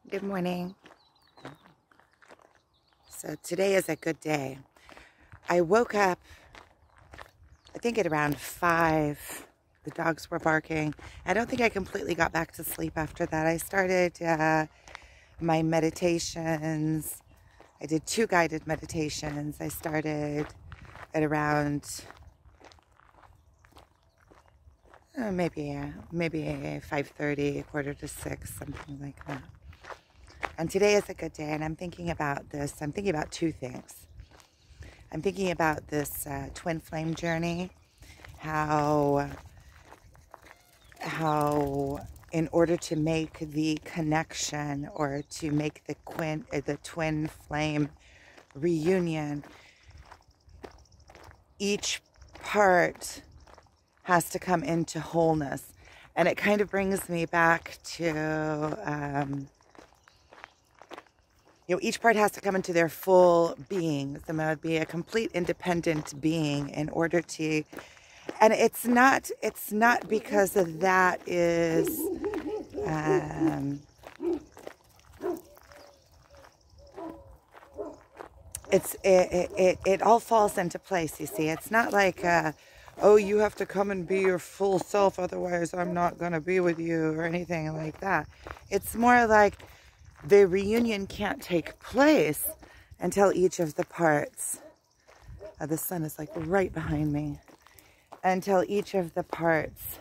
Good morning. So today is a good day. I woke up, I think at around 5. The dogs were barking. I don't think I completely got back to sleep after that. I started my meditations. I did 2 guided meditations. I started at around maybe 5:30, 5:45, something like that. And today is a good day, and I'm thinking about this. I'm thinking about 2 things. I'm thinking about this twin flame journey, how in order to make the connection or to make the twin flame reunion, each part has to come into wholeness. And it kind of brings me back to each part has to come into their full being. So it would be a complete independent being in order to, and it's not because of that is, it all falls into place, you see. It's not like, oh, you have to come and be your full self, otherwise I'm not going to be with you or anything like that. It's more like, the reunion can't take place until each of the parts, the sun is like right behind me, until each of the parts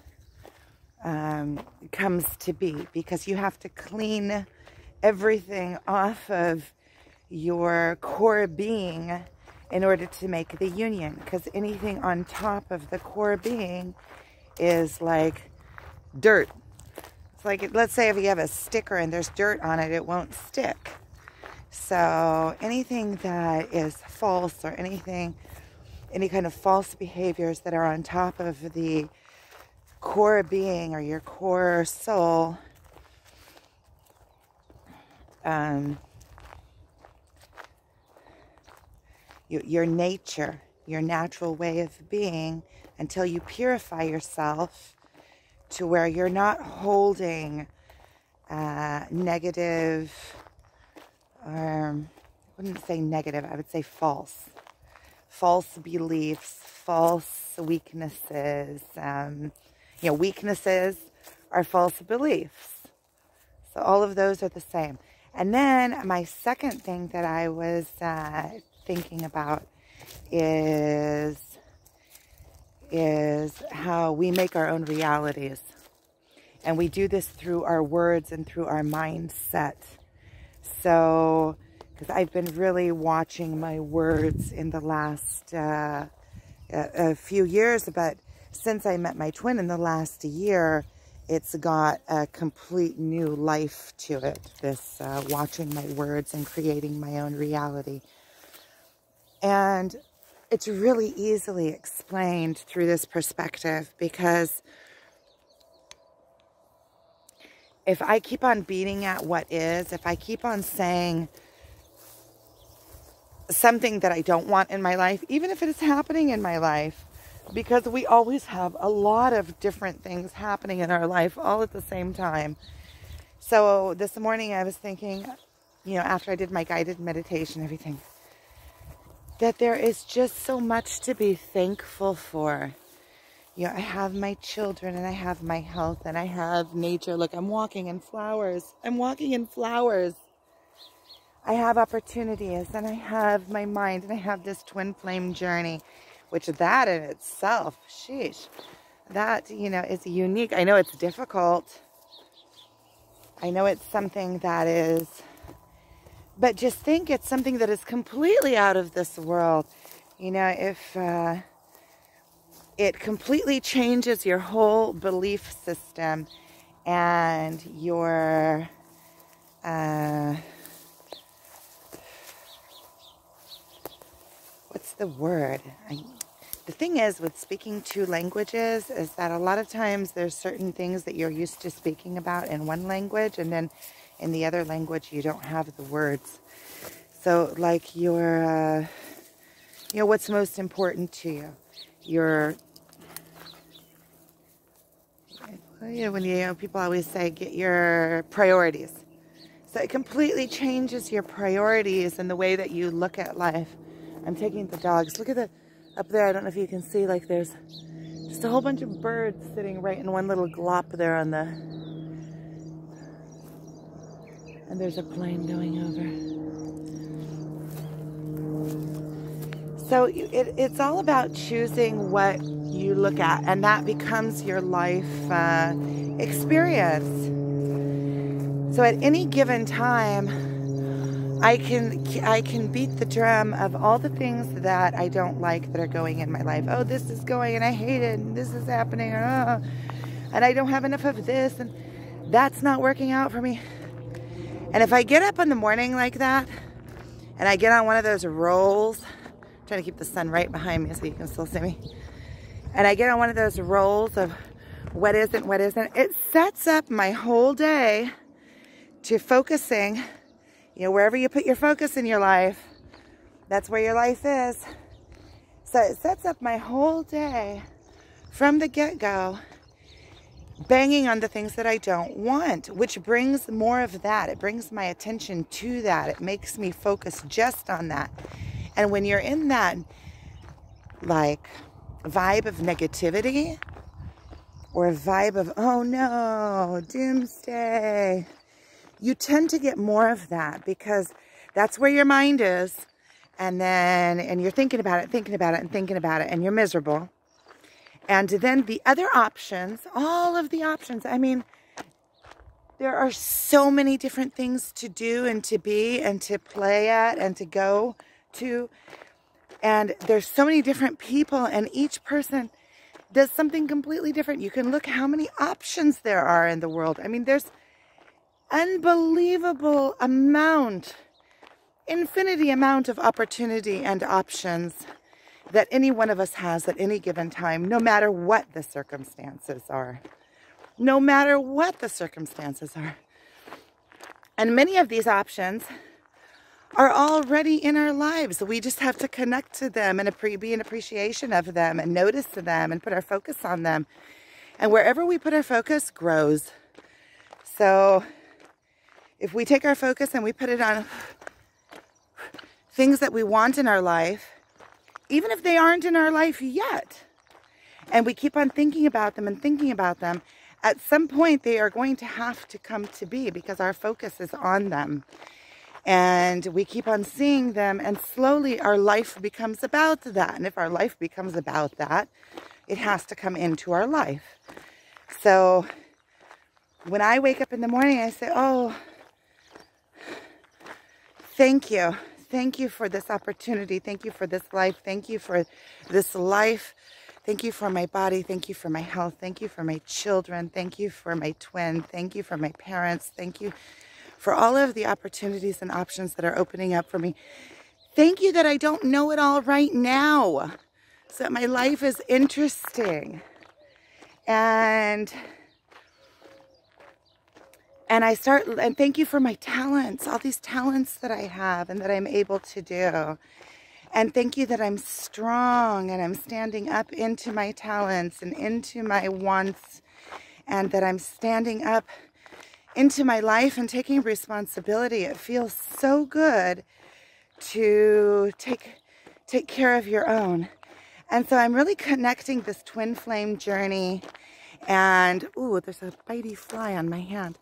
comes to be, because you have to clean everything off of your core being in order to make the union, because anything on top of the core being is like dirt. Like, let's say if you have a sticker and there's dirt on it, it won't stick. So anything that is false or any kind of false behaviors that are on top of the core being or your core soul, your nature, your natural way of being, until you purify yourself to where you're not holding negative, or I wouldn't say negative, I would say false beliefs, false weaknesses. Weaknesses are false beliefs. So all of those are the same. And then my second thing that I was thinking about is how we make our own realities. And we do this through our words and through our mindset. So, because I've been really watching my words in the last a few years, but since I met my twin in the last year, it's got a complete new life to it, this watching my words and creating my own reality. And it's really easily explained through this perspective, because if I keep on beating at what is, if I keep on saying something that I don't want in my life, even if it is happening in my life, because we always have a lot of different things happening in our life all at the same time. So this morning I was thinking, after I did my guided meditation, everything, that there is just so much to be thankful for. I have my children, and I have my health, and I have nature. Look, I'm walking in flowers. I'm walking in flowers. I have opportunities, and I have my mind, and I have this twin flame journey, which that in itself, sheesh, that, is unique. I know it's difficult. I know it's something that is, but just think it's something that is completely out of this world. If it completely changes your whole belief system and your what's the word? The thing is with speaking 2 languages is that a lot of times there's certain things that you're used to speaking about in one language, and then in the other language you don't have the words. So like your, what's most important to you? When people always say, get your priorities. So it completely changes your priorities and the way that you look at life. I'm taking the dogs. Look at the, up there, I don't know if you can see, like there's just a whole bunch of birds sitting right in one little glop there on the, and there's a plane going over. So it's all about choosing what you look at, and that becomes your life experience. So at any given time, I can beat the drum of all the things that I don't like that are going in my life. Oh, this is going and I hate it, and this is happening, and I don't have enough of this, and that's not working out for me. And if I get up in the morning like that, and I get on one of those rolls, I'm trying to keep the sun right behind me so you can still see me, and I get on one of those rolls of what isn't, it sets up my whole day to focusing. You know, wherever you put your focus in your life, that's where your life is. So it sets up my whole day from the get-go, banging on the things that I don't want, which brings more of that. It brings my attention to that. It makes me focus just on that. And when you're in that, like, vibe of negativity, or a vibe of, oh no, doomsday, you tend to get more of that because that's where your mind is. And you're thinking about it, and you're miserable. And then the other options, all of the options, I mean, there are so many different things to do and to be and to play at and to go to. And there's so many different people, and each person does something completely different. You can look how many options there are in the world. I mean, there's unbelievable amount, infinity amount of opportunity and options that any one of us has at any given time, no matter what the circumstances are. No matter what the circumstances are. And many of these options are already in our lives. We just have to connect to them and be in appreciation of them and notice them and put our focus on them. And wherever we put our focus grows. So if we take our focus and we put it on things that we want in our life, even if they aren't in our life yet, and we keep on thinking about them and thinking about them, at some point they are going to have to come to be because our focus is on them. And we keep on seeing them, and slowly our life becomes about that. And if our life becomes about that, it has to come into our life. So when I wake up in the morning, I say, oh, thank you. Thank you for this opportunity. Thank you for this life. Thank you for this life. Thank you for my body. Thank you for my health. Thank you for my children. Thank you for my twin. Thank you for my parents. Thank you for all of the opportunities and options that are opening up for me. Thank you that I don't know it all right now, so that my life is interesting. And thank you for my talents, all these talents that I have and that I'm able to do. And thank you that I'm strong and I'm standing up into my talents and into my wants, and that I'm standing up into my life and taking responsibility. It feels so good to take care of your own. And so I'm really connecting this twin flame journey. And, ooh, there's a bitey fly on my hand.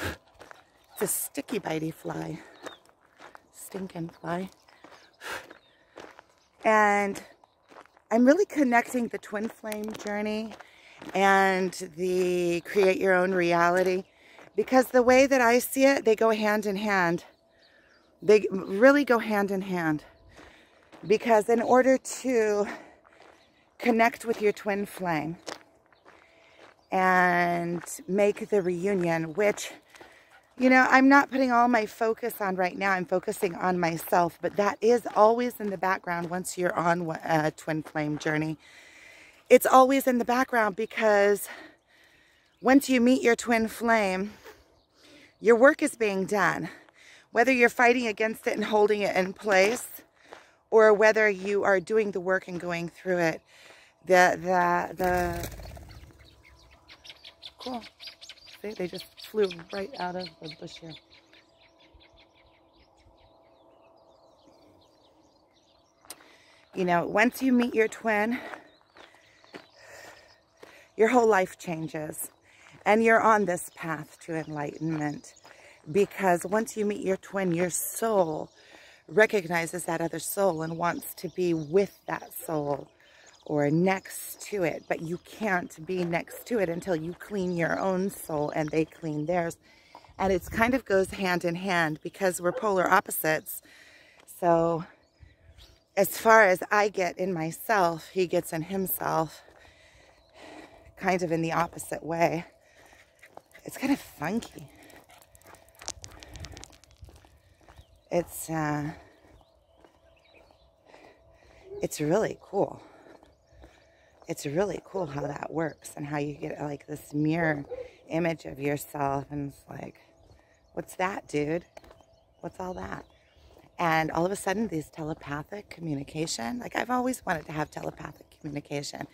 It's a sticky bitey fly. Stinking fly. And I'm really connecting the twin flame journey and the create your own reality, because the way that I see it, they go hand in hand. They really go hand in hand. Because in order to connect with your twin flame and make the reunion, which, you know, I'm not putting all my focus on right now. I'm focusing on myself, but that is always in the background once you're on a twin flame journey. It's always in the background, because once you meet your twin flame, your work is being done. Whether you're fighting against it and holding it in place, or whether you are doing the work and going through it, cool. See, they just flew right out of the bush here. You know, once you meet your twin, your whole life changes. And you're on this path to enlightenment. Because once you meet your twin, your soul recognizes that other soul and wants to be with that soul or next to it. But you can't be next to it until you clean your own soul and they clean theirs. And it kind of goes hand in hand because we're polar opposites. So as far as I get in myself, he gets in himself, kind of in the opposite way. It's kind of funky. It's really cool. It's really cool how that works and how you get like this mirror image of yourself and it's like, what's that, dude? What's all that? And all of a sudden, these telepathic communication, like I've always wanted to have telepathic communication,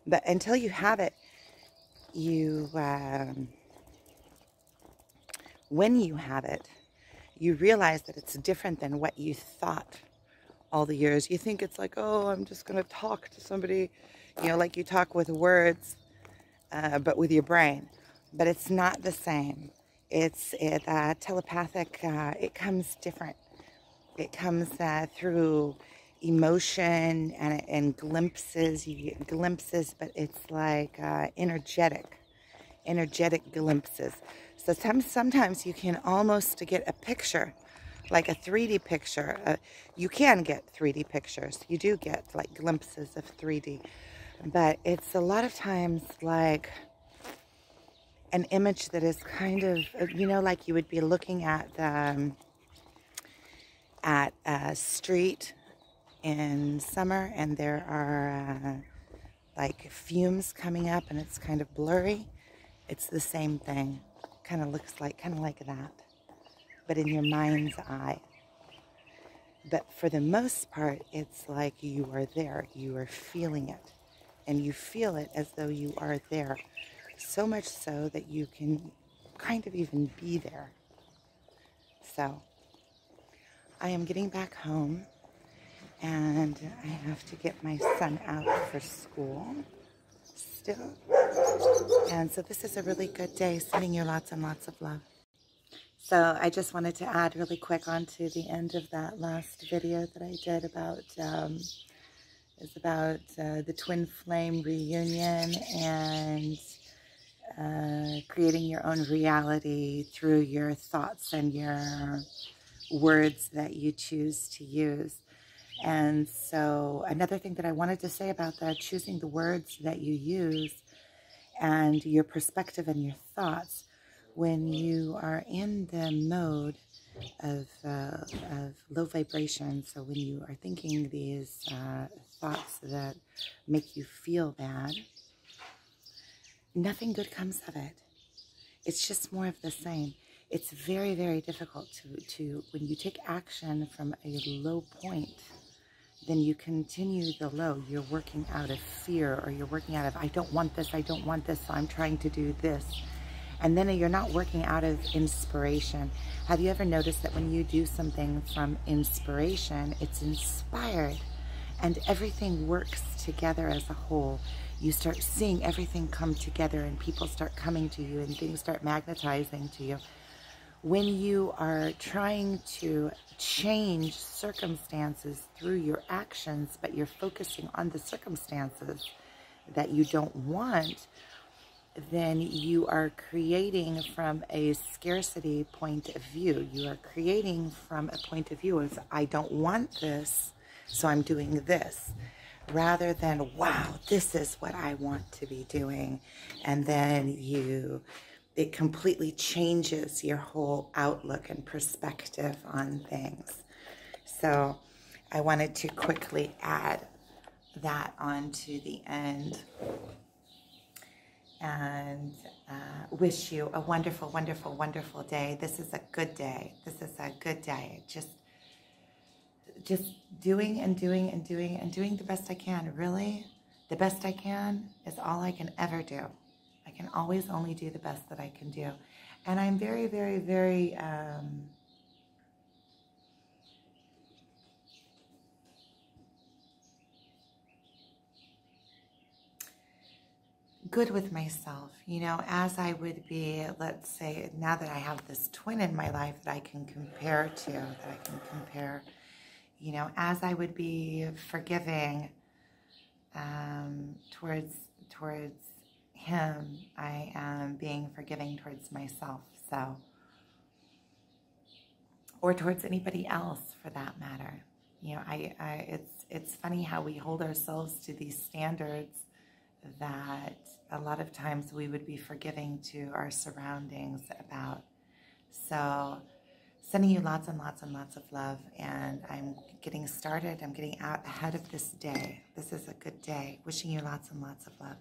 but until you have it, you, when you have it, you realize that it's different than what you thought all the years. You think it's like, oh, I'm just going to talk to somebody, you know, like you talk with words, but with your brain. But it's not the same. It's telepathic. It comes different. It comes through emotion and glimpses. You get glimpses, but it's like energetic glimpses. So sometimes you can almost get a picture, like a 3D picture. You can get 3D pictures. You do get like glimpses of 3D. But it's a lot of times like an image that is kind of, you know, like you would be looking at a street in summer and there are like fumes coming up and it's kind of blurry. It's the same thing. Kind of looks like, kind of like that, but in your mind's eye. But for the most part, it's like you are there. You are feeling it. And you feel it as though you are there. So much so that you can kind of even be there. So, I am getting back home. And I have to get my son out for school still. And so this is a really good day. Sending you lots and lots of love. So I just wanted to add really quick onto the end of that last video that I did about the twin flame reunion and creating your own reality through your thoughts and your words that you choose to use. And so another thing that I wanted to say about that, choosing the words that you use and your perspective and your thoughts when you are in the mode of low vibration. So when you are thinking these thoughts that make you feel bad, nothing good comes of it. It's just more of the same. It's very, very difficult to when you take action from a low point, then you continue the low. You're working out of fear, or you're working out of, I don't want this, so I'm trying to do this. And then you're not working out of inspiration. Have you ever noticed that when you do something from inspiration, it's inspired and everything works together as a whole? You start seeing everything come together and people start coming to you and things start magnetizing to you. When you are trying to change circumstances through your actions, but you're focusing on the circumstances that you don't want, then you are creating from a scarcity point of view. You are creating from a point of view of, I don't want this, so I'm doing this. Rather than, wow, this is what I want to be doing. And then it completely changes your whole outlook and perspective on things. So I wanted to quickly add that onto the end and wish you a wonderful, wonderful, wonderful day. This is a good day. This is a good day. Just doing and doing and doing and doing the best I can. Really, the best I can is all I can ever do. I can always only do the best that I can do. And I'm very, very, very good with myself, as I would be, let's say, now that I have this twin in my life that I can compare to, as I would be forgiving towards him, I am being forgiving towards myself, or towards anybody else for that matter. It's funny how we hold ourselves to these standards that a lot of times we would be forgiving to our surroundings about. So sending you lots and lots and lots of love, and I'm getting started. I'm getting out ahead of this day. This is a good day. Wishing you lots and lots of love.